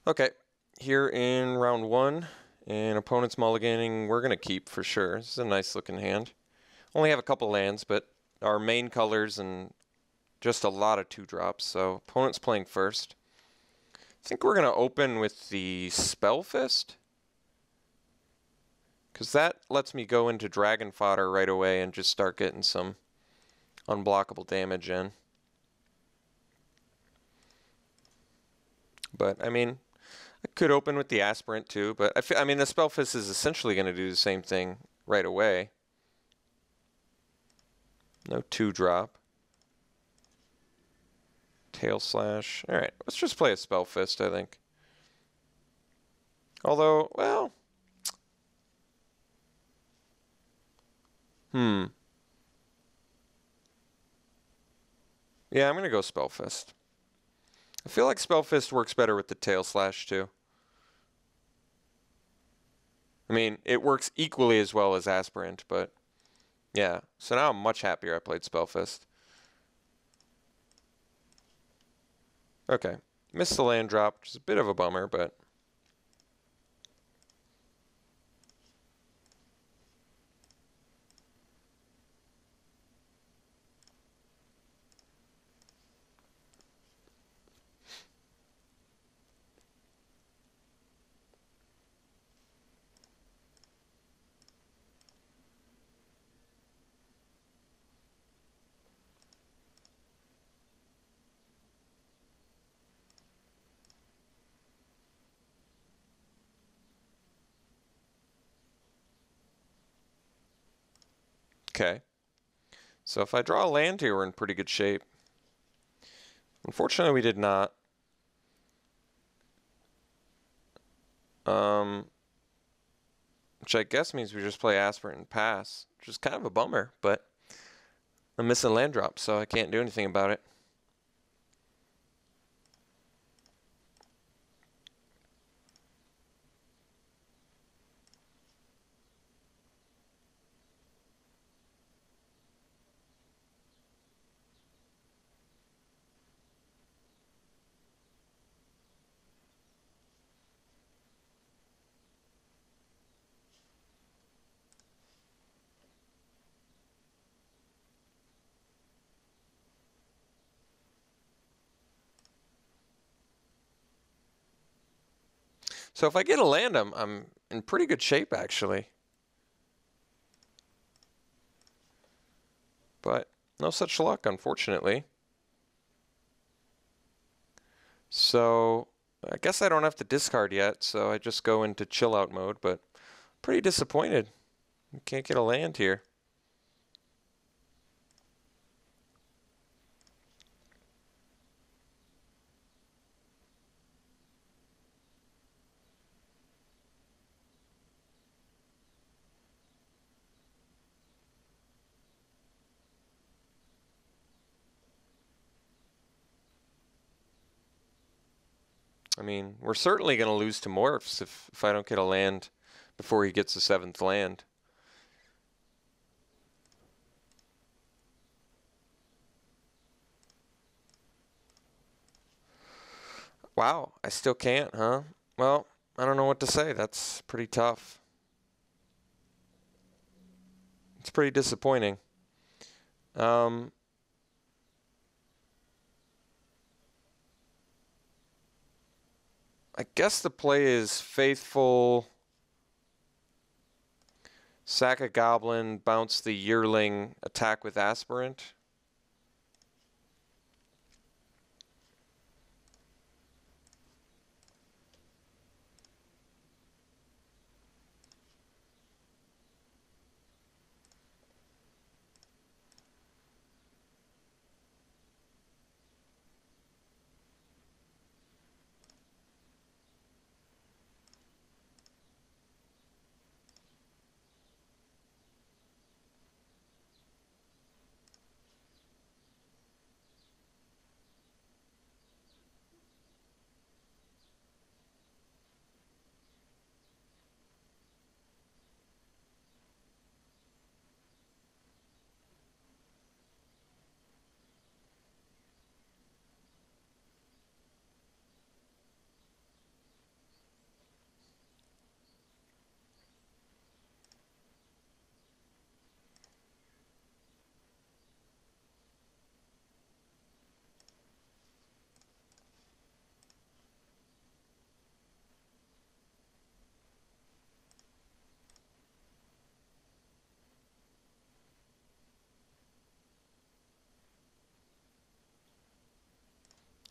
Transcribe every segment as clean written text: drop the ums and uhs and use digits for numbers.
Okay, here in round one, and opponent's mulliganing, we're going to keep for sure. This is a nice looking hand. Only have a couple lands, but our main colors and just a lot of 2-drops, so opponent's playing first. I think we're going to open with the Spell Fist, because that lets me go into Dragon Fodder right away and just start getting some unblockable damage in. But, I mean, I could open with the Aspirant too, but I mean, the Spell Fist is essentially going to do the same thing right away. No 2-drop. Tail Slash. Alright, let's just play a Spell Fist, I think. Although, well... Yeah, I'm going to go Spell Fist. I feel like Spell Fist works better with the Tail Slash too. I mean, it works equally as well as Aspirant, but yeah. So now I'm much happier I played Spell Fist. Okay. Missed the land drop, which is a bit of a bummer, but... Okay. So if I draw a land here, we're in pretty good shape. Unfortunately, we did not. Which I guess means we just play Aspirant and pass, which is kind of a bummer, but I'm missing land drop, so I can't do anything about it. So if I get a land, I'm in pretty good shape, actually. But no such luck, unfortunately. So I guess I don't have to discard yet, so I just go into chill out mode, but pretty disappointed. Can't get a land here. I mean, we're certainly going to lose to Morphs if I don't get a land before he gets the 7th land. Wow, I still can't, huh? Well, I don't know what to say. That's pretty tough. It's pretty disappointing. I guess the play is Faithful, sack a Goblin, bounce the Yearling, attack with Aspirant.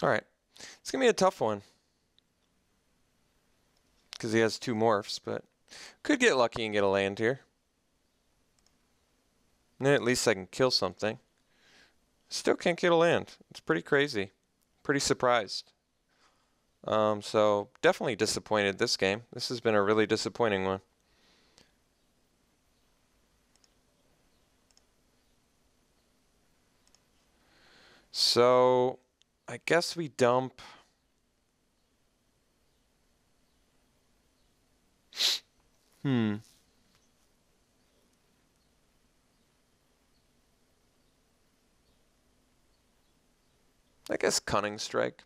All right. It's going to be a tough one. Because he has 2 morphs, but could get lucky and get a land here. And then at least I can kill something. Still can't get a land. It's pretty crazy. Pretty surprised. So definitely disappointed this game. This has been a really disappointing one. So I guess we dump. I guess Cunning Strike.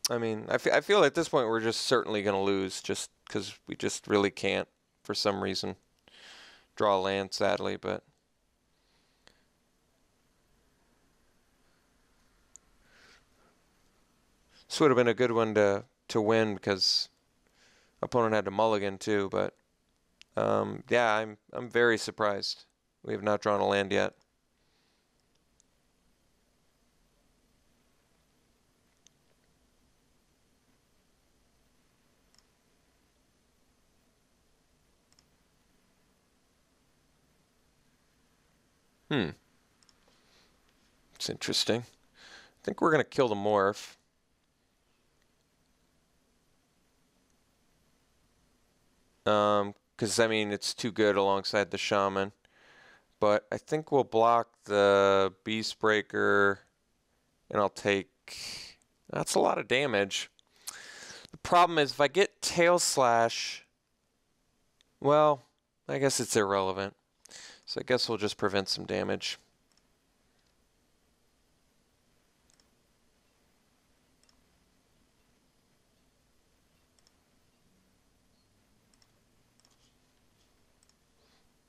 I mean, I feel at this point we're just certainly going to lose just because we just really can't, for some reason, draw land, sadly, but... This would have been a good one to win because opponent had to mulligan too, but yeah, I'm very surprised. We have not drawn a land yet. It's interesting. I think we're going to kill the morph. Because, I mean, it's too good alongside the shaman. But I think we'll block the Beast Breaker, and I'll take... That's a lot of damage. The problem is if I get Tail Slash, well, I guess it's irrelevant. So I guess we'll just prevent some damage.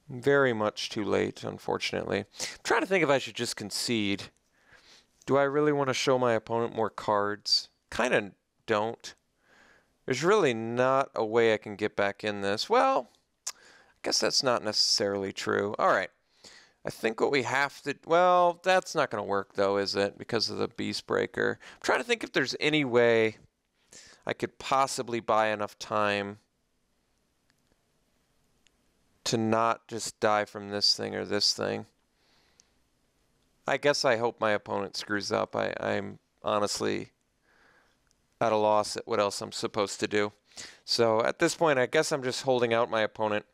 Very much too late, unfortunately. I'm trying to think if I should just concede. Do I really want to show my opponent more cards? Kind of don't. There's really not a way I can get back in this. Well, I guess that's not necessarily true. All right. I think what we have to... Well, that's not going to work, though, is it? Because of the Beast Breaker. I'm trying to think if there's any way I could possibly buy enough time to not just die from this thing or this thing. I guess I hope my opponent screws up. I'm honestly at a loss at what else I'm supposed to do. So at this point, I guess I'm just holding out my opponent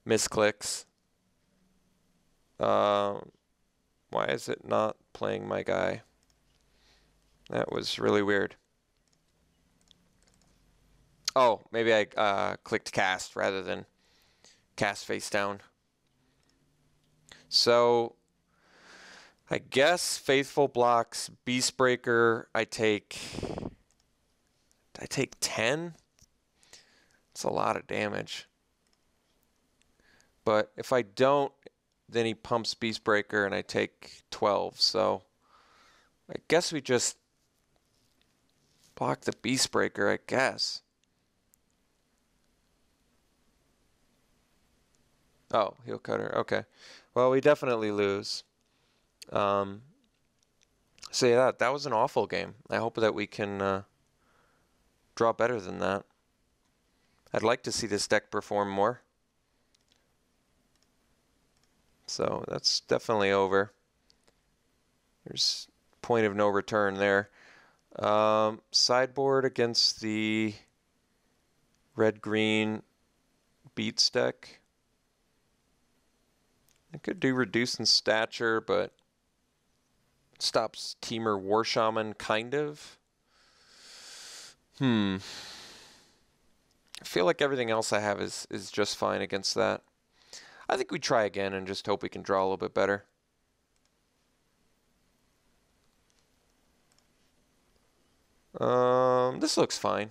misclicks. Why is it not playing my guy? That was really weird. Oh, maybe I clicked cast rather than cast face down. So I guess Faithful blocks Beast Breaker. I take 10. It's a lot of damage. But if I don't, then he pumps Beast Breaker and I take 12. So I guess we just block the Beast Breaker, I guess. Oh, heel cutter. Okay. Well, we definitely lose. So yeah, that was an awful game. I hope that we can draw better than that. I'd like to see this deck perform more. So that's definitely over. There's point of no return there. Sideboard against the red-green Beats deck. I could do reduce in stature, but it stops Teamer War Shaman, kind of. I feel like everything else I have is just fine against that. I think we try again and just hope we can draw a little bit better. This looks fine.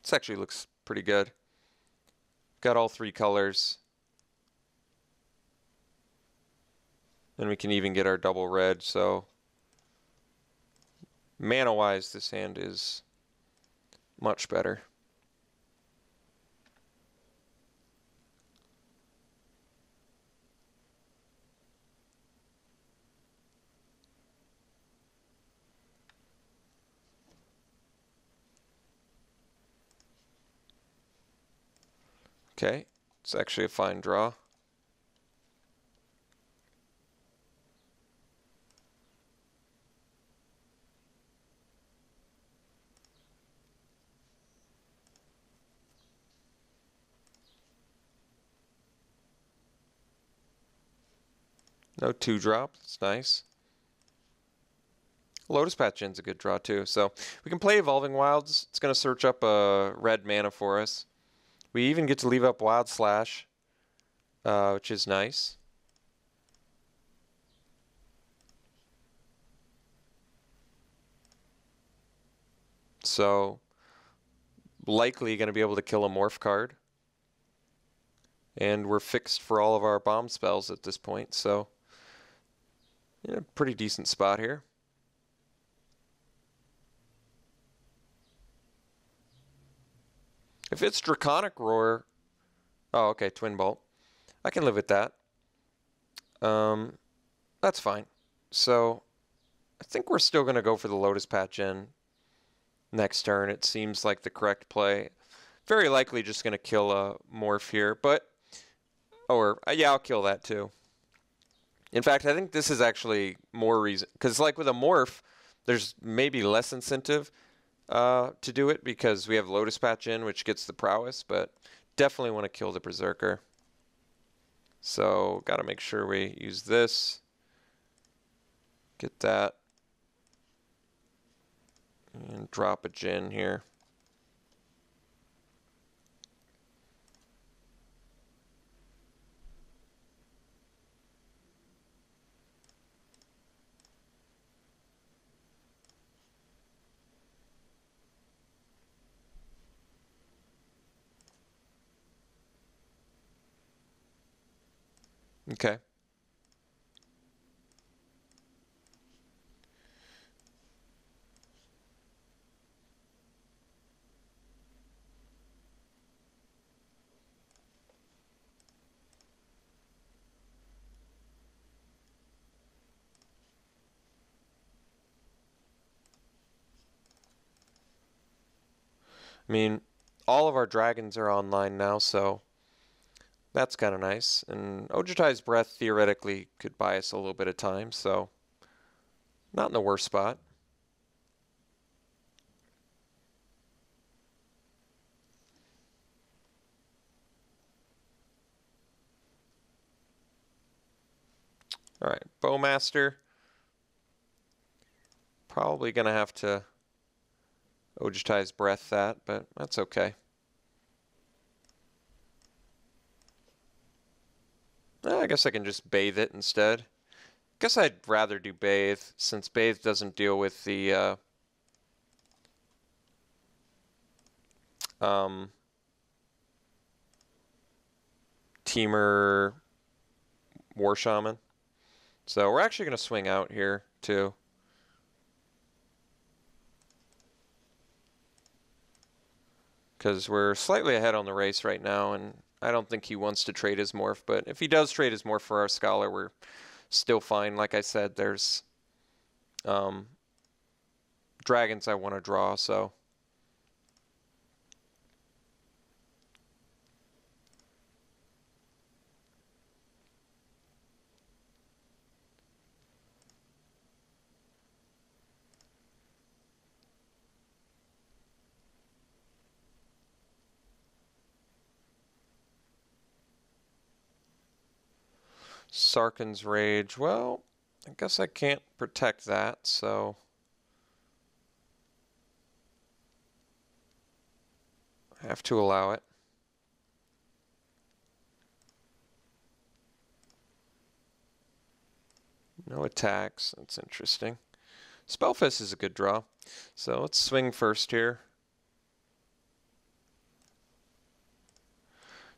This actually looks pretty good. Got all 3 colors. And we can even get our double red, so mana-wise, this hand is much better. Okay, it's actually a fine draw. No 2-drop, that's nice. Lotus Patch In's a good draw too. So we can play Evolving Wilds. It's going to search up a red mana for us. We even get to leave up Wild Slash, which is nice. So likely going to be able to kill a Morph card. And we're fixed for all of our bomb spells at this point, so in a pretty decent spot here. If it's Draconic Roar, oh, okay, Twin Bolt. I can live with that. That's fine. So I think we're still going to go for the Lotus Patch in next turn. It seems like the correct play. Very likely just going to kill a Morph here, but or yeah, I'll kill that too. In fact, I think this is actually more reason, because like with a Morph, there's maybe less incentive to do it because we have Lotus Patch in, which gets the prowess, but definitely want to kill the Berserker. So got to make sure we use this. Get that. And drop a Djinn here. Okay. I mean, all of our dragons are online now, so that's kind of nice. And Ojutai's Breath theoretically could buy us a little bit of time, so not in the worst spot. All right, Bowmaster. Probably going to have to Ojutai's Breath that, but that's okay. I guess I can just Bathe it instead. Guess I'd rather do Bathe, since Bathe doesn't deal with the Teamer War Shaman. So we're actually going to swing out here, too. Because we're slightly ahead on the race right now, and I don't think he wants to trade his Morph. But if he does trade his Morph for our Scholar, we're still fine. Like I said, there's dragons I want to draw, so... Sarkhan's Rage, well, I guess I can't protect that, so... I have to allow it. No attacks, that's interesting. Spellfist is a good draw, so let's swing first here.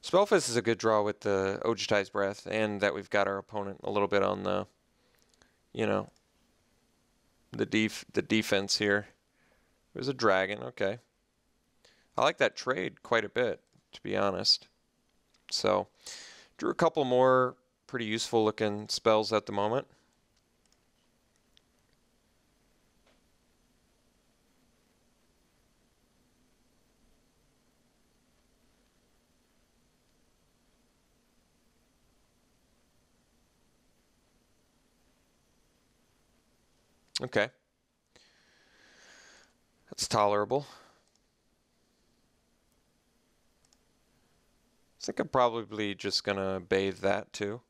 Spellfist is a good draw with the Ojutai's Breath, and that we've got our opponent a little bit on the, you know, the defense here. There's a dragon, okay. I like that trade quite a bit, to be honest. So, drew a couple more pretty useful looking spells at the moment. Okay. That's tolerable. I think I'm probably just gonna bathe that too.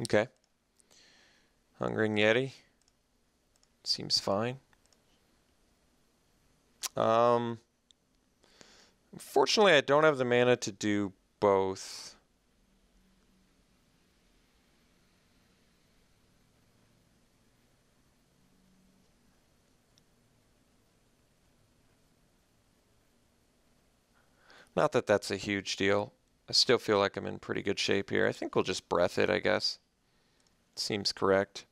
Okay. Hungering Yeti. Seems fine. Unfortunately, I don't have the mana to do both. Not that that's a huge deal. I still feel like I'm in pretty good shape here. I think we'll just breath it, I guess. Seems correct.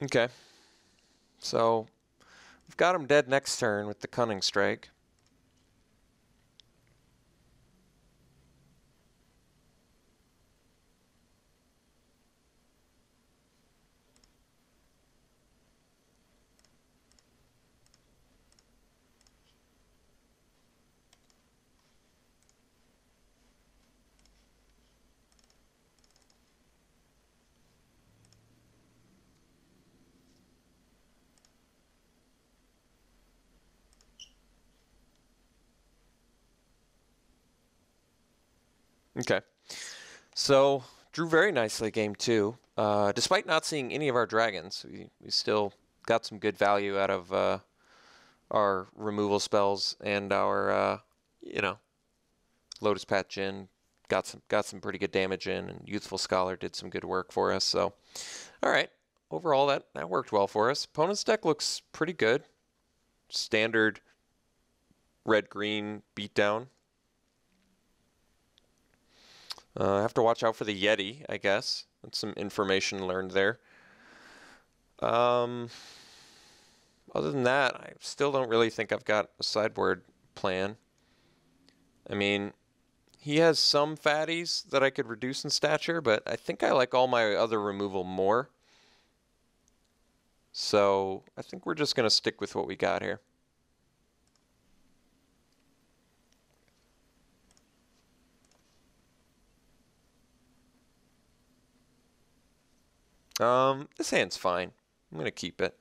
Okay. So, we've got him dead next turn with the Cunning Strike. Okay. So, drew very nicely game two. Despite not seeing any of our dragons, we still got some good value out of our removal spells and our, Lotus Path Djinn got some pretty good damage in, and Youthful Scholar did some good work for us. So, all right. Overall, that worked well for us. Opponent's deck looks pretty good. Standard red-green beatdown. I have to watch out for the Yeti, I guess. That's some information learned there. Other than that, I still don't really think I've got a sideboard plan. I mean, he has some fatties that I could reduce in stature, but I think I like all my other removal more. So I think we're just going to stick with what we got here. This hand's fine. I'm going to keep it.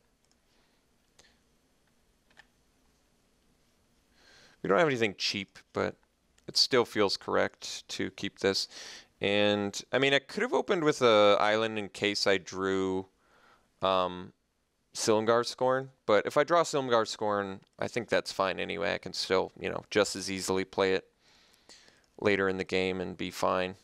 We don't have anything cheap, but it still feels correct to keep this. And, I mean, I could have opened with a island in case I drew Silumgar Scorn, but if I draw Silumgar Scorn, I think that's fine anyway. I can still, just as easily play it later in the game and be fine.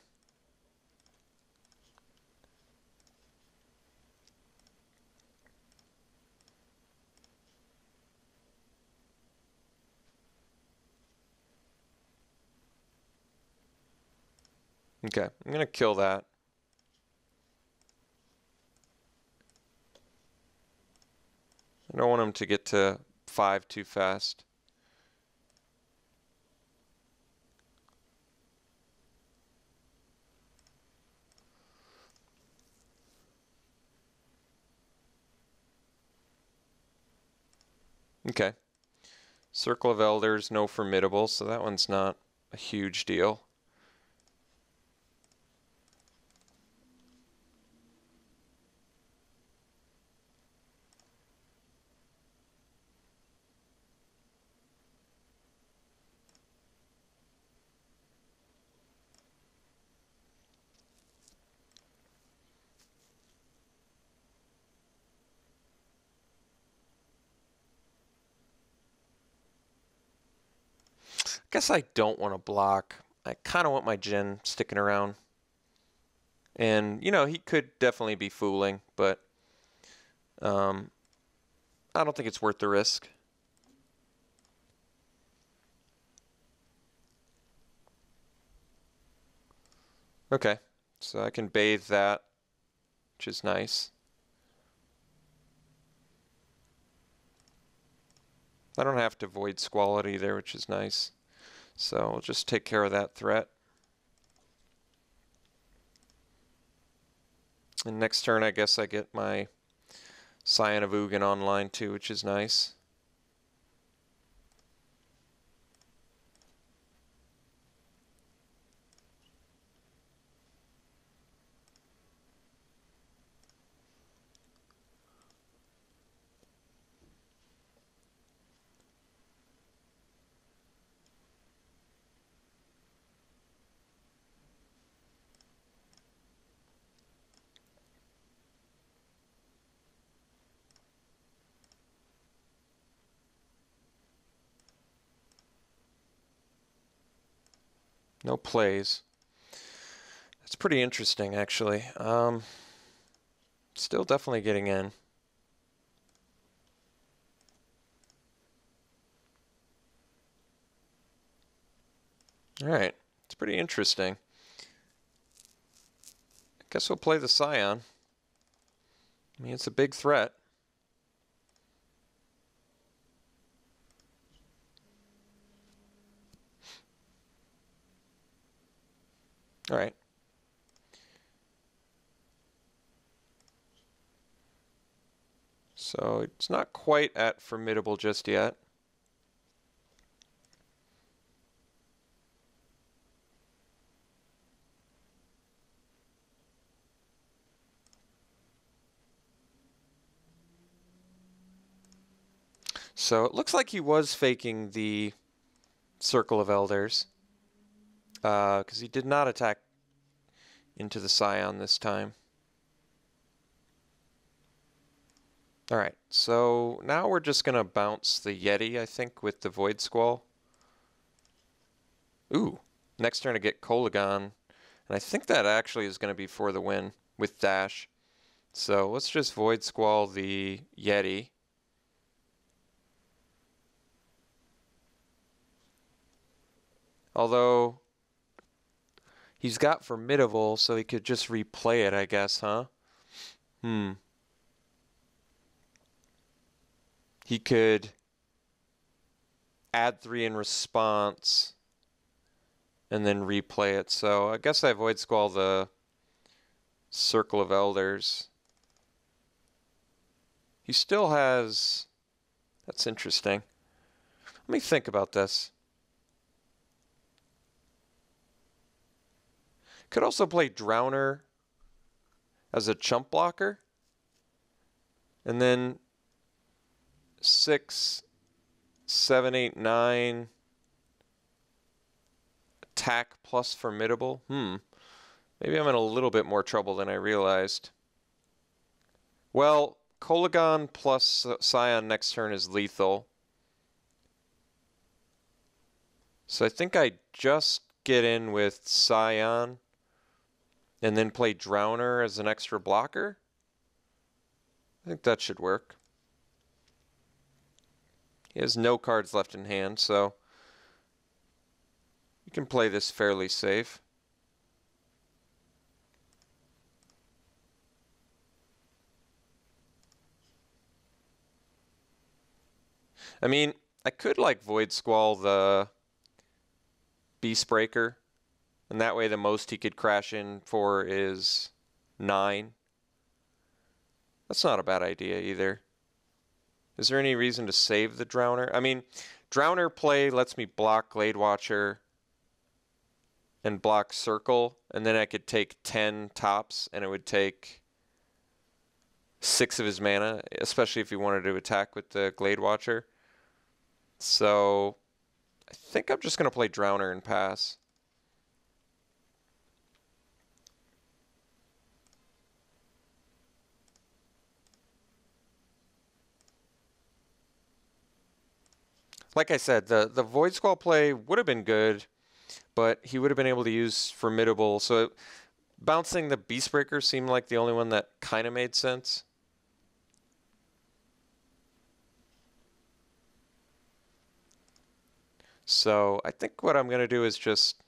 Okay, I'm going to kill that. I don't want him to get to 5 too fast. Okay. Circle of Elders, no Formidable, so that one's not a huge deal. Guess I don't want to block. I kind of want my Jin sticking around. And, you know, he could definitely be fooling, but I don't think it's worth the risk. Okay, so I can bathe that, which is nice. I don't have to void squall it either, which is nice. So we'll just take care of that threat. And next turn, I guess I get my Scion of Ugin online too, which is nice. No plays. That's pretty interesting, actually. Still definitely getting in. All right, it's pretty interesting. I guess we'll play the Scion. I mean, it's a big threat. All right. So it's not quite at formidable just yet. So it looks like he was faking the Circle of Elders, because he did not attack into the Scion this time. All right, so now we're just going to bounce the Yeti, I think, with the Void Squall. Ooh, next turn to get Kolagon, and I think that actually is going to be for the win with Dash. So let's just Void Squall the Yeti. Although he's got Formidable, so he could just replay it, I guess, huh? He could add 3 in response and then replay it. So I guess I Void Squall the Circle of Elders. He still has... That's interesting. Let me think about this. Could also play Drowner as a chump blocker. And then 6, 7, 8, 9 attack plus formidable. Maybe I'm in a little bit more trouble than I realized. Well, Kolagon plus Scion next turn is lethal. So I think I just get in with Scion and then play Drowner as an extra blocker. I think that should work. He has no cards left in hand, so you can play this fairly safe. I mean, I could like Void Squall the Beastbreaker, and that way the most he could crash in for is 9. That's not a bad idea either. Is there any reason to save the Drowner? I mean, Drowner play lets me block Glade Watcher and block circle, and then I could take 10 tops, and it would take 6 of his mana, especially if he wanted to attack with the Glade Watcher. So I think I'm just going to play Drowner and pass. Like I said, the Void Squall play would have been good, but he would have been able to use Formidable. So bouncing the Beastbreaker seemed like the only one that kind of made sense. So I think what I'm going to do is just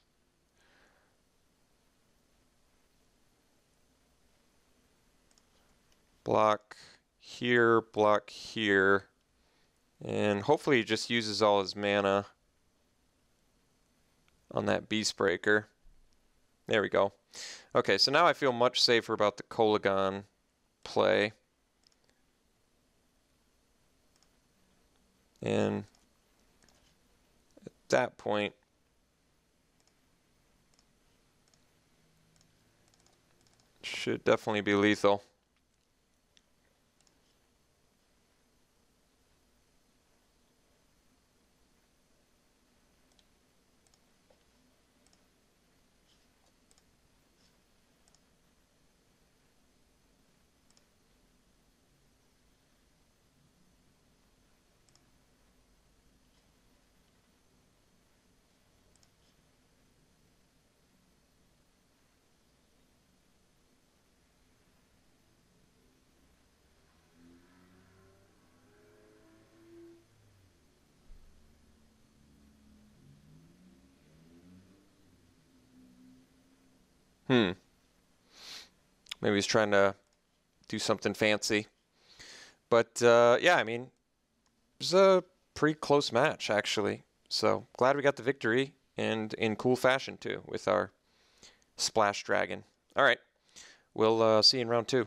block here, and hopefully he just uses all his mana on that Beastbreaker. There we go. Okay, so now I feel much safer about the Kolaghan play. And at that point, should definitely be lethal. Maybe he's trying to do something fancy. But yeah, I mean, it was a pretty close match, actually. So glad we got the victory, and in cool fashion, too, with our Splash Dragon. All right, we'll see you in round 2.